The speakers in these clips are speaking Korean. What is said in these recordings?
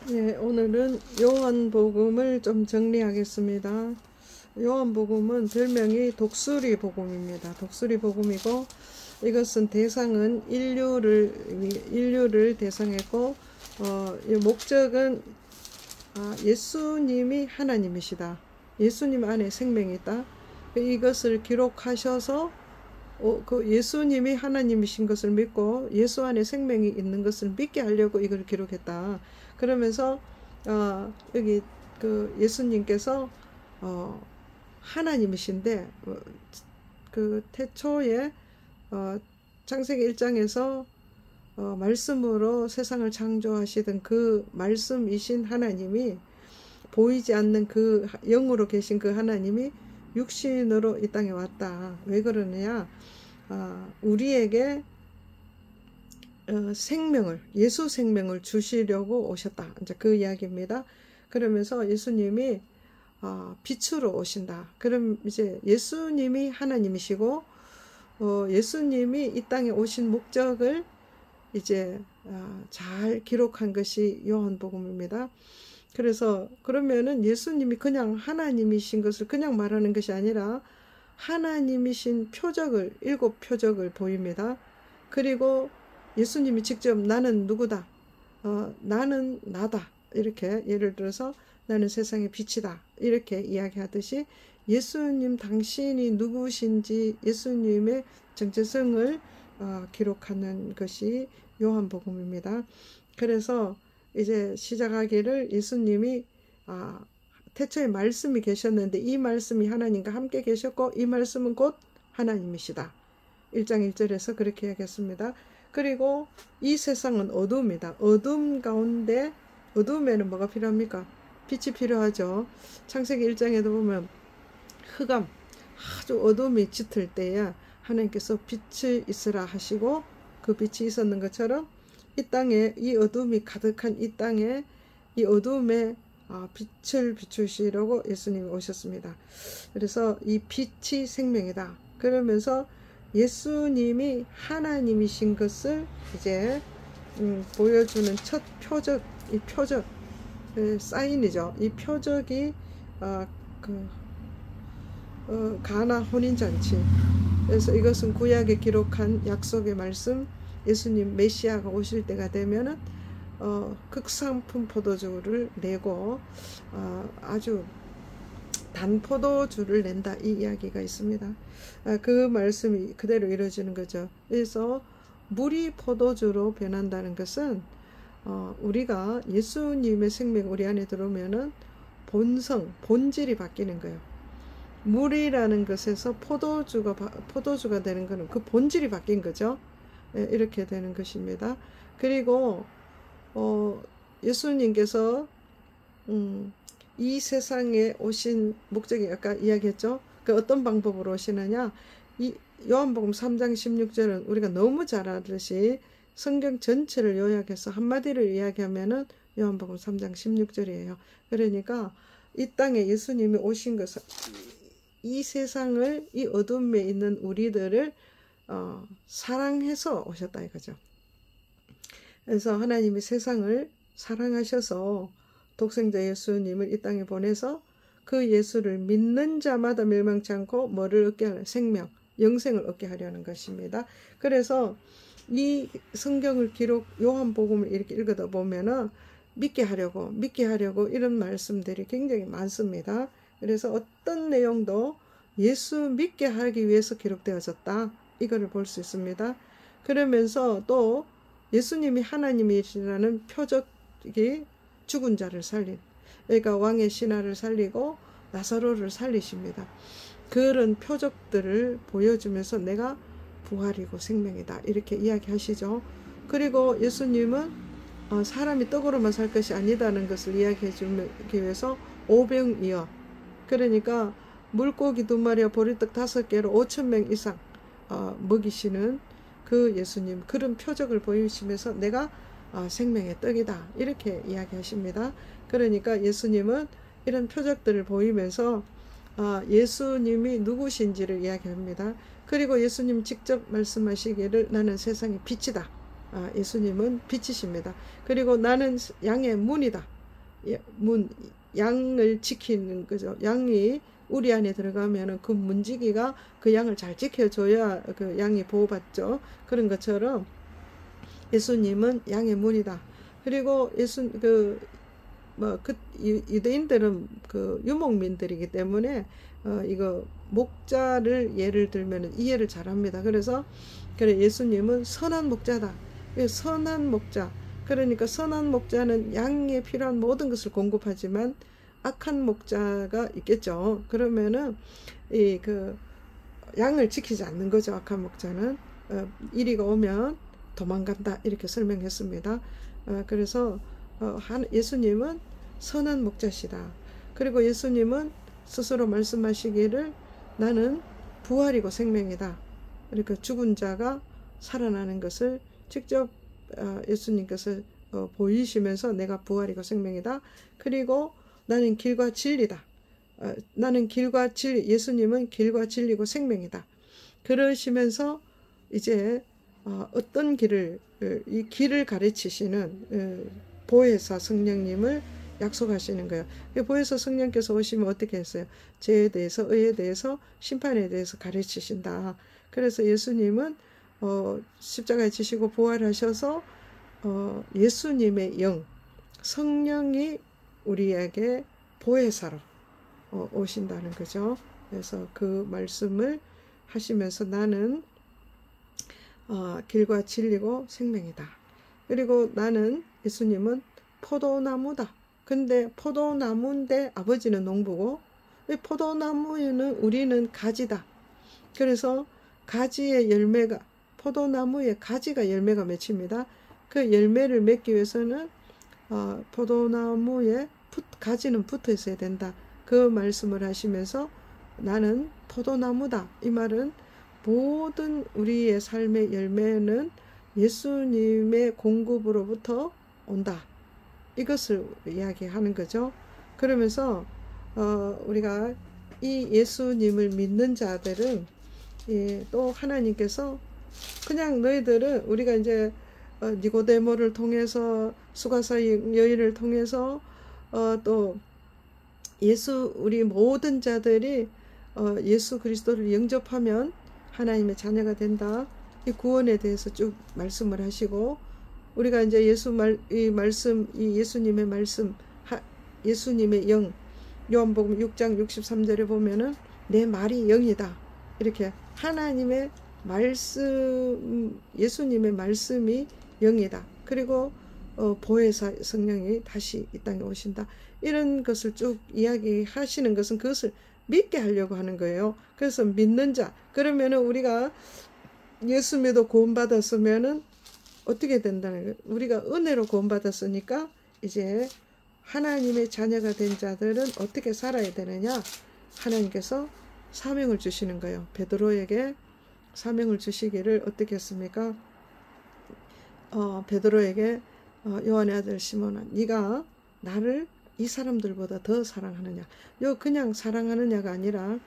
네, 오늘은 요한복음을 좀 정리하겠습니다. 요한복음은 별명이 독수리복음입니다. 독수리복음이고 이것은 대상은 인류를 대상했고 이 목적은 예수님이 하나님이시다. 예수님 안에 생명이 있다. 이것을 기록하셔서 그 예수님이 하나님이신 것을 믿고 예수 안에 생명이 있는 것을 믿게 하려고 이걸 기록했다. 그러면서 여기 그 예수님께서 하나님이신데 그 태초에 창세기 1장에서 말씀으로 세상을 창조하시던 그 말씀이신 하나님이 보이지 않는 그 영으로 계신 그 하나님이 육신으로 이 땅에 왔다. 왜 그러느냐? 우리에게 생명을, 예수 생명을 주시려고 오셨다. 이제 그 이야기입니다. 그러면서 예수님이 빛으로 오신다. 그럼 이제 예수님이 하나님이시고 예수님이 이 땅에 오신 목적을 이제 잘 기록한 것이 요한복음입니다. 그래서 그러면은 예수님이 그냥 하나님이신 것을 그냥 말하는 것이 아니라 하나님이신 표적을, 7표적을 보입니다. 그리고 예수님이 직접 나는 누구다, 나는 나다, 이렇게 예를 들어서 나는 세상의 빛이다, 이렇게 이야기하듯이 예수님 당신이 누구신지 예수님의 정체성을 기록하는 것이 요한복음입니다. 그래서 이제 시작하기를 예수님이 태초에 말씀이 계셨는데 이 말씀이 하나님과 함께 계셨고 이 말씀은 곧 하나님이시다. 1장 1절에서 그렇게 하겠습니다. 그리고 이 세상은 어두움이다. 어둠 가운데, 어두움에는 뭐가 필요합니까? 빛이 필요하죠. 창세기 1장에도 보면 흑암, 아주 어둠이 짙을 때에 하나님께서 빛이 있으라 하시고 그 빛이 있었는 것처럼 이 땅에, 이 어둠이 가득한 이 땅에 이 어둠에 빛을 비추시려고 예수님이 오셨습니다. 그래서 이 빛이 생명이다. 그러면서 예수님이 하나님이신 것을 이제 보여주는 첫 표적, 이 표적, 사인이죠. 이 표적이 가나 혼인잔치. 그래서 이것은 구약에 기록한 약속의 말씀, 예수님 메시아가 오실 때가 되면은 극상품 포도주를 내고 아주 단 포도주를 낸다, 이 이야기가 있습니다. 그 말씀이 그대로 이루어지는 거죠. 그래서 물이 포도주로 변한다는 것은 우리가 예수님의 생명 우리 안에 들어오면은 본성, 본질이 바뀌는 거예요. 물이라는 것에서 포도주가 되는 것은 그 본질이 바뀐 거죠. 이렇게 되는 것입니다. 그리고 예수님께서 이 세상에 오신 목적이 아까 이야기했죠. 그 어떤 방법으로 오시느냐? 이 요한복음 3장 16절은 우리가 너무 잘 알듯이 성경 전체를 요약해서 한마디를 이야기하면은 요한복음 3장 16절이에요. 그러니까 이 땅에 예수님이 오신 것은 이 세상을, 이 어둠에 있는 우리들을 사랑해서 오셨다 이거죠. 그래서 하나님이 세상을 사랑하셔서 독생자 예수님을 이 땅에 보내서 그 예수를 믿는 자마다 멸망치 않고 뭐를 얻게 하려? 생명, 영생을 얻게 하려는 것입니다. 그래서 이 성경을 요한복음을 이렇게 읽어다 보면은 믿게 하려고 이런 말씀들이 굉장히 많습니다. 그래서 어떤 내용도 예수 믿게 하기 위해서 기록되어졌다, 이거를 볼 수 있습니다. 그러면서 또 예수님이 하나님이시라는 표적이 죽은 자를 살린, 그러니까 왕의 신하를 살리고 나사로를 살리십니다. 그런 표적들을 보여주면서 내가 부활이고 생명이다, 이렇게 이야기하시죠. 그리고 예수님은 사람이 떡으로만 살 것이 아니다는 것을 이야기해 주기 위해서 오병이어, 그러니까 물고기 2마리와 보리떡 5개로 5,000명 이상 먹이시는 그 예수님, 그런 표적을 보이시면서 내가 생명의 떡이다, 이렇게 이야기하십니다. 그러니까 예수님은 이런 표적들을 보이면서 예수님이 누구신지를 이야기합니다. 그리고 예수님 직접 말씀하시기를 나는 세상의 빛이다. 예수님은 빛이십니다. 그리고 나는 양의 문이다. 양을 지키는 거죠. 양이 우리 안에 들어가면은 그 문지기가 그 양을 잘 지켜줘야 그 양이 보호받죠. 그런 것처럼 예수님은 양의 문이다. 그리고 유대인들은 그 유목민들이기 때문에 이거 목자를 예를 들면 이해를 잘합니다. 그래서 예수님은 선한 목자다. 선한 목자. 그러니까 선한 목자는 양에 필요한 모든 것을 공급하지만 악한 목자가 있겠죠. 그러면은 양을 지키지 않는 거죠. 악한 목자는 이리가 오면 도망간다 이렇게 설명했습니다. 그래서 예수님은 선한 목자시다. 그리고 예수님은 스스로 말씀하시기를 나는 부활이고 생명이다. 그러니까 죽은 자가 살아나는 것을 직접 예수님께서 보이시면서 내가 부활이고 생명이다. 그리고 나는 길과 진리다. 나는 길과 진리, 예수님은 길과 진리고 생명이다. 그러시면서 이제 어떤 이 길을 가르치시는 보혜사 성령님을 약속하시는 거예요. 보혜사 성령께서 오시면 어떻게 했어요? 죄에 대해서, 의에 대해서, 심판에 대해서 가르치신다. 그래서 예수님은 십자가에 지시고 부활하셔서 예수님의 영, 성령이 우리에게 보혜사로 오신다는 거죠. 그래서 그 말씀을 하시면서 나는 길과 진리고 생명이다. 그리고 나는 예수님은 포도나무다. 근데 포도나무인데 아버지는 농부고 포도나무에는 우리는 가지다. 그래서 가지의 열매가 포도나무의 가지가 열매가 맺힙니다. 그 열매를 맺기 위해서는 포도나무에 가지는 붙어 있어야 된다. 그 말씀을 하시면서 나는 포도나무다. 이 말은 모든 우리의 삶의 열매는 예수님의 공급으로부터 온다. 이것을 이야기하는 거죠. 그러면서 우리가 이 예수님을 믿는 자들은 또 하나님께서 그냥 너희들은 우리가 이제 니고데모를 통해서 수가사 여인을 통해서 또 우리 모든 자들이 예수 그리스도를 영접하면 하나님의 자녀가 된다. 이 구원에 대해서 쭉 말씀을 하시고 우리가 이제 예수님의 말씀, 예수님의 영, 요한복음 6장 63절에 보면은 내 말이 영이다. 이렇게 하나님의 말씀, 예수님의 말씀이 영이다. 그리고 보혜사 성령이 다시 이 땅에 오신다. 이런 것을 쭉 이야기하시는 것은 그것을 믿게 하려고 하는 거예요. 그래서 믿는 자. 그러면은 우리가 예수 믿어 구원받았으면은 어떻게 된다는 거예요? 우리가 은혜로 구원받았으니까 이제 하나님의 자녀가 된 자들은 어떻게 살아야 되느냐? 하나님께서 사명을 주시는 거예요. 베드로에게 사명을 주시기를 어떻게 했습니까? 베드로에게 요한의 아들 시몬아, 네가 나를 이 사람들보다 더 사랑하느냐? 그냥 사랑하느냐가 아니라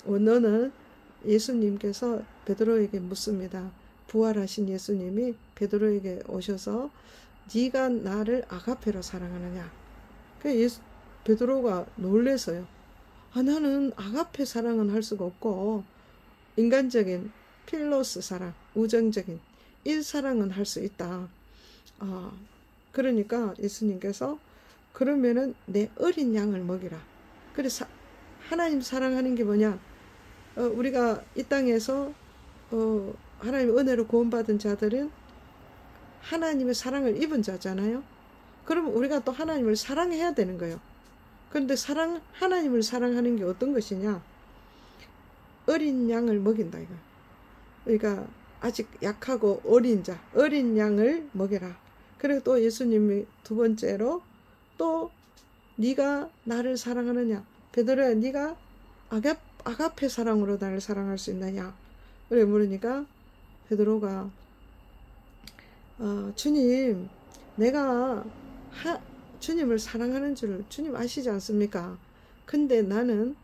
너는 예수님께서 베드로에게 묻습니다. 부활하신 예수님이 베드로에게 오셔서 네가 나를 아가페로 사랑하느냐? 베드로가 놀래서요. 나는 아가페 사랑은 할 수가 없고 인간적인 필로스 사랑, 우정적인 일사랑은 할 수 있다. 그러니까 예수님께서 그러면은 내 어린 양을 먹이라. 그래서 하나님 사랑하는 게 뭐냐? 우리가 이 땅에서 하나님의 은혜로 구원받은 자들은 하나님의 사랑을 입은 자잖아요. 그러면 우리가 또 하나님을 사랑해야 되는 거예요. 그런데 하나님을 사랑하는 게 어떤 것이냐? 어린 양을 먹인다 이거. 그러니까 아직 약하고 어린 양을 먹여라. 그리고 또 예수님이 두 번째로 또 네가 나를 사랑하느냐? 베드로야, 네가 아가페 사랑으로 나를 사랑할 수 있느냐? 그래 물으니까 베드로가 주님, 내가 주님을 사랑하는 줄 주님 아시지 않습니까? 근데 나는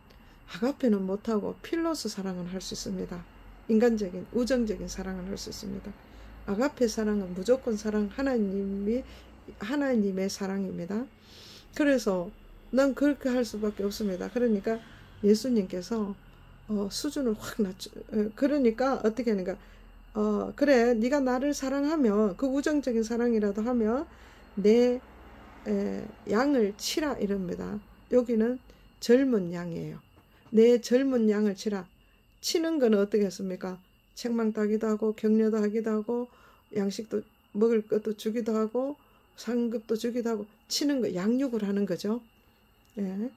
아가페는 못하고 필로스 사랑은 할 수 있습니다. 인간적인 우정적인 사랑을 할 수 있습니다. 아가페 사랑은 무조건 사랑, 하나님의 사랑입니다. 그래서 난 그렇게 할 수밖에 없습니다. 그러니까 예수님께서 수준을 확 그러니까 어떻게 하는가, 그래 네가 나를 사랑하면, 그 우정적인 사랑이라도 하면 내 양을 치라 이럽니다. 여기는 젊은 양이에요. 내 젊은 양을 치라. 치는 거는 어떻게 했습니까? 책망 따기도 하고 격려도 하기도 하고 양식도 먹을 것도 주기도 하고 상급도 주기도 하고, 치는 거 양육을 하는 거죠. 예,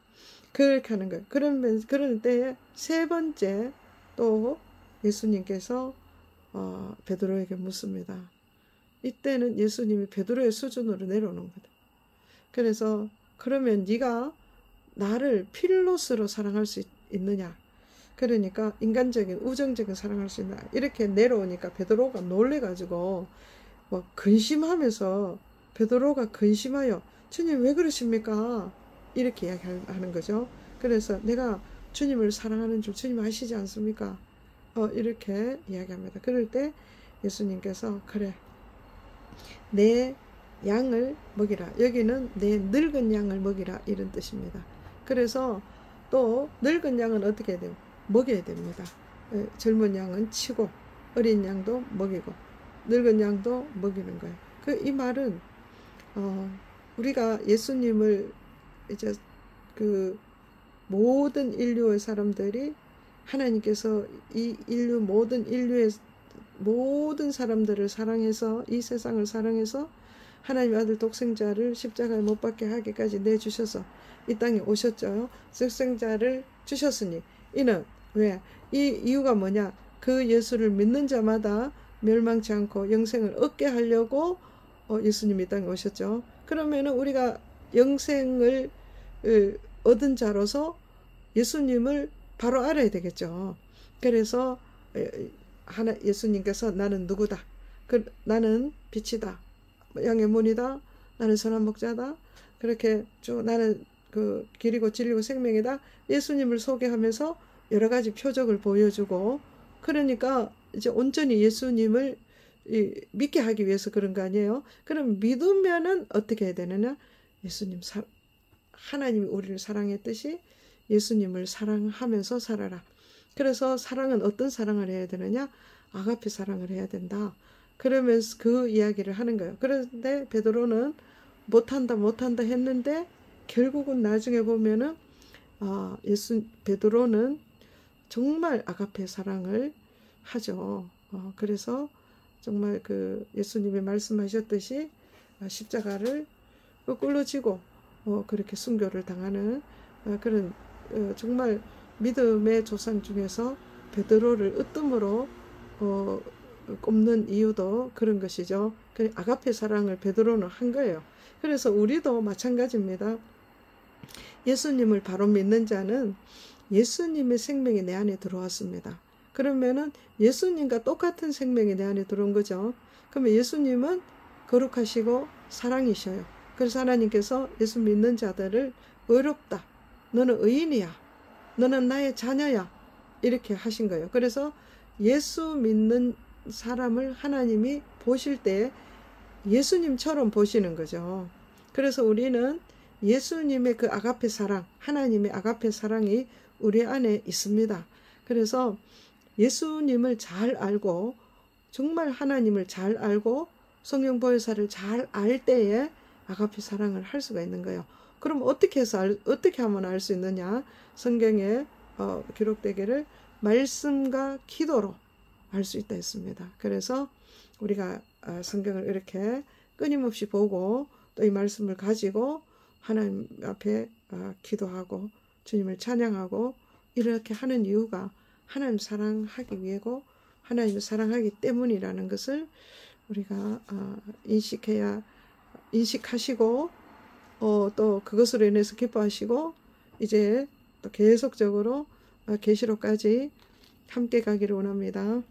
그렇게 하는 거예요. 그런 때에 세 번째 또 예수님께서 베드로에게 묻습니다. 이때는 예수님이 베드로의 수준으로 내려오는 거다. 그래서 그러면 네가 나를 필로스로 사랑할 수 있느냐? 그러니까 인간적인 우정적인 사랑할 수 있나? 이렇게 내려오니까 베드로가 놀래가지고 근심하면서, 베드로가 근심하여 주님 왜 그러십니까? 이렇게 이야기하는 거죠. 그래서 내가 주님을 사랑하는 줄 주님 아시지 않습니까? 이렇게 이야기합니다. 그럴 때 예수님께서 그래 내 양을 먹이라. 여기는 내 늙은 양을 먹이라 이런 뜻입니다. 그래서 또 늙은 양은 어떻게 해야 돼요? 먹여야 됩니다. 젊은 양은 치고 어린 양도 먹이고 늙은 양도 먹이는 거예요. 이 말은 우리가 예수님을 이제 그 모든 인류의 사람들이, 하나님께서 이 인류 모든 인류의 모든 사람들을 사랑해서, 이 세상을 사랑해서 하나님의 아들 독생자를 십자가에 못 박게 하기까지 내주셔서 이 땅에 오셨죠. 독생자를 주셨으니 이는 왜? 이 이유가 뭐냐? 그 예수를 믿는 자마다 멸망치 않고 영생을 얻게 하려고 예수님이 이 땅에 오셨죠. 그러면은 우리가 영생을 얻은 자로서 예수님을 바로 알아야 되겠죠. 그래서 예수님께서 나는 누구다. 나는 빛이다. 양의 문이다. 나는 선한 목자다. 그렇게 나는 그 길이고 진리고 생명이다. 예수님을 소개하면서 여러 가지 표적을 보여주고, 그러니까 이제 온전히 예수님을 믿게 하기 위해서 그런 거 아니에요. 그럼 믿으면은 어떻게 해야 되느냐? 하나님이 우리를 사랑했듯이 예수님을 사랑하면서 살아라. 그래서 사랑은 어떤 사랑을 해야 되느냐? 아가페 사랑을 해야 된다. 그러면서 그 이야기를 하는 거예요. 그런데 베드로는 못한다 했는데 결국은 나중에 보면은 베드로는 정말 아가페 사랑을 하죠. 그래서 정말 그 예수님이 말씀하셨듯이 십자가를 거꾸로 지고 그렇게 순교를 당하는 그런 정말 믿음의 조상 중에서 베드로를 으뜸으로 꼽는 이유도 그런 것이죠. 아가페 사랑을 베드로는 한 거예요. 그래서 우리도 마찬가지입니다. 예수님을 바로 믿는 자는 예수님의 생명이 내 안에 들어왔습니다. 그러면은 예수님과 똑같은 생명이 내 안에 들어온 거죠. 그러면 예수님은 거룩하시고 사랑이셔요. 그래서 하나님께서 예수 믿는 자들을 의롭다. 너는 의인이야. 너는 나의 자녀야. 이렇게 하신 거예요. 그래서 예수 믿는 사람을 하나님이 보실 때 예수님처럼 보시는 거죠. 그래서 우리는 예수님의 그 아가페 사랑, 하나님의 아가페 사랑이 우리 안에 있습니다. 그래서 예수님을 잘 알고, 정말 하나님을 잘 알고 성령 보혜사를 잘 알 때에 아가페 사랑을 할 수가 있는 거예요. 그럼 어떻게 하면 알 수 있느냐? 성경에 기록되기를 말씀과 기도로 알 수 있다 했습니다. 그래서 우리가 성경을 이렇게 끊임없이 보고 또 이 말씀을 가지고 하나님 앞에 기도하고 주님을 찬양하고 이렇게 하는 이유가 하나님 사랑하기 위해고 하나님을 사랑하기 때문이라는 것을 우리가 인식하시고 또 그것으로 인해서 기뻐하시고 이제 또 계속적으로 계시록까지 함께 가기를 원합니다.